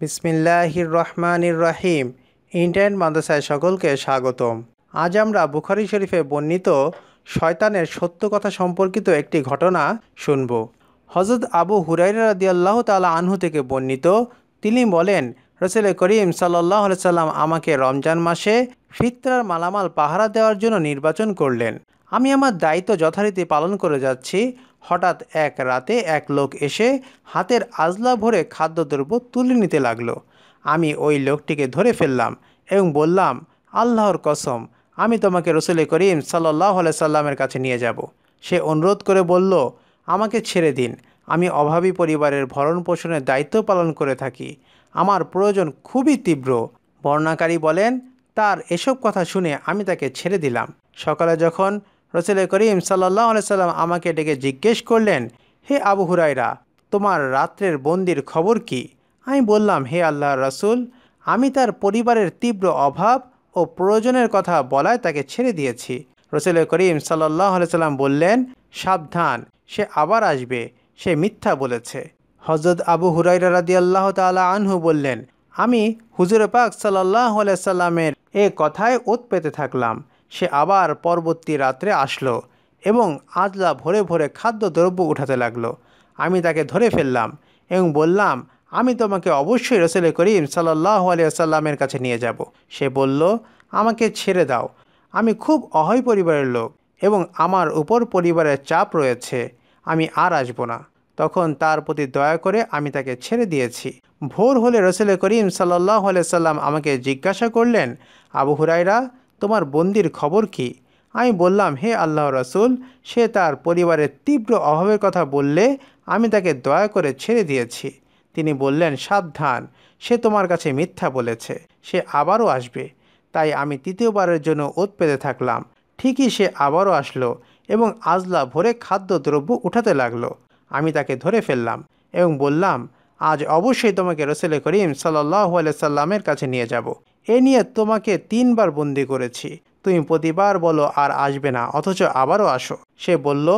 বিসমিল্লাহির রহমানির রহিম। ইন্টারনেট মাদ্রাসায় সকলকে স্বাগতম। আজ আমরা বুখারী শরীফে বর্ণিত শয়তানের সত্য কথা সম্পর্কিত একটি ঘটনা শুনব। হযরত আবু হুরায়রা রাদিয়াল্লাহু তাআলা আনহু থেকে বর্ণিত, তিনি বলেন, রাসূল করিম সাল্লাল্লাহু আলাইহি সাল্লাম আমাকে রমজান মাসে ফিতরার মালামাল পাহারা দেওয়ার জন্য নির্বাচন করলেন। আমি আমার দায়িত্ব যথারীতি পালন করে যাচ্ছি। হঠাৎ এক রাতে এক লোক এসে হাতের আজলা ভরে খাদ্যদ্রব্য তুলে নিতে লাগলো। আমি ওই লোকটিকে ধরে ফেললাম এবং বললাম, আল্লাহর কসম, আমি তোমাকে রাসূল করিম সাল্লাল্লাহু আলাইহি সাল্লামের কাছে নিয়ে যাব। সে অনুরোধ করে বলল, আমাকে ছেড়ে দিন, আমি অভাবী পরিবারের ভরণ পোষণের দায়িত্ব পালন করে থাকি, আমার প্রয়োজন খুবই তীব্র। বর্ণনাকারী বলেন, তার এসব কথা শুনে আমি তাকে ছেড়ে দিলাম। সকালে যখন রাসূল করিম সাল্লাল্লাহু আলাইহি সাল্লাম আমাকে ডেকে জিজ্ঞেস করলেন, হে আবু হুরায়রা, তোমার রাত্রের বন্দির খবর কি? আমি বললাম, হে আল্লাহর রাসূল, আমি তার পরিবারের তীব্র অভাব ও প্রয়োজনের কথা বলায় তাকে ছেড়ে দিয়েছি। রাসূল করিম সাল্লাল্লাহু আলাইহি সাল্লাম বললেন, সাবধান, সে আবার আসবে, সে মিথ্যা বলেছে। হযরত আবু হুরায়রা রাদিয়াল্লাহু তাআলা আনহু বললেন, আমি হুজুর পাক সাল্লাল্লাহু আলাইহি সাল্লামের এ কথায় ওত পেতে থাকলাম। সে আবার পরবর্তী রাত্রে আসলো এবং আজলা ভরে ভরে খাদ্যদ্রব্য উঠাতে লাগলো। আমি তাকে ধরে ফেললাম এবং বললাম, আমি তোমাকে অবশ্যই রাসূল করিম সাল্লাল্লাহু আলাইহি সাল্লামের কাছে নিয়ে যাব। সে বলল, আমাকে ছেড়ে দাও, আমি খুব অহয় পরিবারের লোক এবং আমার উপর পরিবারের চাপ রয়েছে, আমি আর আসব না। তখন তার প্রতি দয়া করে আমি তাকে ছেড়ে দিয়েছি। ভোর হলে রাসূল করিম সাল্লাল্লাহু আলাইহি সাল্লাম আমাকে জিজ্ঞাসা করলেন, আবু হুরায়রা, তোমার বন্দির খবর কি? আমি বললাম, হে আল্লাহর রাসূল, সে তার পরিবারের তীব্র অভাবের কথা বললে আমি তাকে দয়া করে ছেড়ে দিয়েছি। তিনি বললেন, সাবধান, সে তোমার কাছে মিথ্যা বলেছে, সে আবারও আসবে। তাই আমি তৃতীয়বারের জন্য ওত পেতে থাকলাম। ঠিকই সে আবারও আসলো এবং আজলা ভরে খাদ্যদ্রব্য উঠাতে লাগলো। আমি তাকে ধরে ফেললাম এবং বললাম, আজ অবশ্যই তোমাকে রাসূল করিম সাল্লাল্লাহু আলাইহি সাল্লামের কাছে নিয়ে যাব। এ নিয়ে তোমাকে 3 বার বন্দী করেছি। তুমি প্রতিবার বলো আর আসবে না, অথচ আবারও আসো। সে বলল,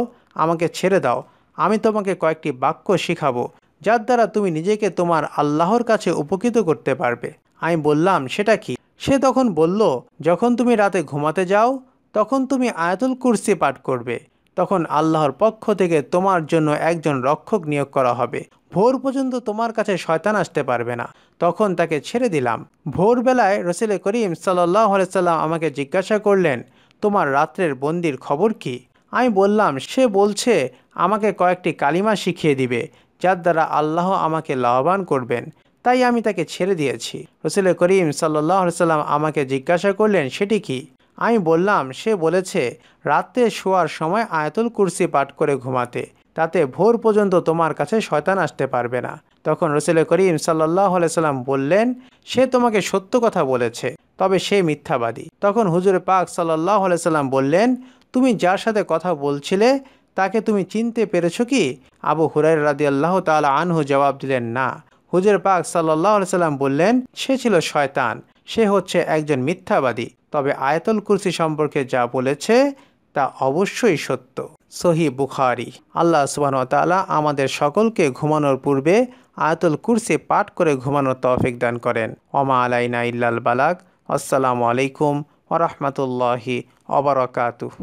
আমাকে ছেড়ে দাও, আমি তোমাকে কয়েকটি বাক্য শিখাবো, যার দ্বারা তুমি নিজেকে তোমার আল্লাহর কাছে উপকৃত করতে পারবে। আমি বললাম, সেটা কি? সে তখন বলল, যখন তুমি রাতে ঘুমাতে যাও তখন তুমি আয়াতুল কুরসি পাঠ করবে। তখন আল্লাহর পক্ষ থেকে তোমার জন্য একজন রক্ষক নিয়োগ করা হবে। ভোর পর্যন্ত তোমার কাছে শয়তান আসতে পারবে না। তখন তাকে ছেড়ে দিলাম। ভোরবেলায় রাসূল করিম সাল্লাল্লাহু আলাইহি সাল্লাম আমাকে জিজ্ঞাসা করলেন, তোমার রাত্রের বন্দির খবর কি? আমি বললাম, সে বলছে আমাকে কয়েকটি কালিমা শিখিয়ে দিবে, যার দ্বারা আল্লাহ আমাকে লাভবান করবেন। তাই আমি তাকে ছেড়ে দিয়েছি। রাসূল করিম সাল্লাল্লাহু আলাইহি সাল্লাম আমাকে জিজ্ঞাসা করলেন, সেটি কি? আমি বললাম, সে বলেছে রাতে শোয়ার সময় আয়াতুল কুরসি পাঠ করে ঘুমাতে, তাতে ভোর পর্যন্ত তোমার কাছে শয়তান আসতে পারবে না। তখন রাসূল করিম সাল্লাল্লাহু আলাইহি সাল্লাম বললেন, সে তোমাকে সত্য কথা বলেছে, তবে সে মিথ্যাবাদী। তখন হুজুর পাক সাল্লাল্লাহু আলাইহি সাল্লাম বললেন, তুমি যার সাথে কথা বলছিলে তাকে তুমি চিনতে পেরেছো কি? আবু হুরায়রা রাদিয়াল্লাহু তাআলা আনহু জবাব দিলেন, না। হুজুর পাক সাল্লাল্লাহু আলাইহি সাল্লাম বললেন, সে ছিল শয়তান, সে হচ্ছে একজন মিথ্যাবাদী, তবে আয়াতুল কুরসি সম্পর্কে যা বলেছে তা অবশ্যই সত্য। সহিহ বুখারী। আল্লাহ সুবহানাহু ওয়া তাআলা আমাদের সকলকে ঘুমানোর পূর্বে আয়াতুল কুরসি পাঠ করে ঘুমানোর তৌফিক দান করেন। ওমা আলাইনা ইল্লাল বালাগ। আসসালামু আলাইকুম ওয়া রাহমাতুল্লাহি ওয়া বারাকাতুহু।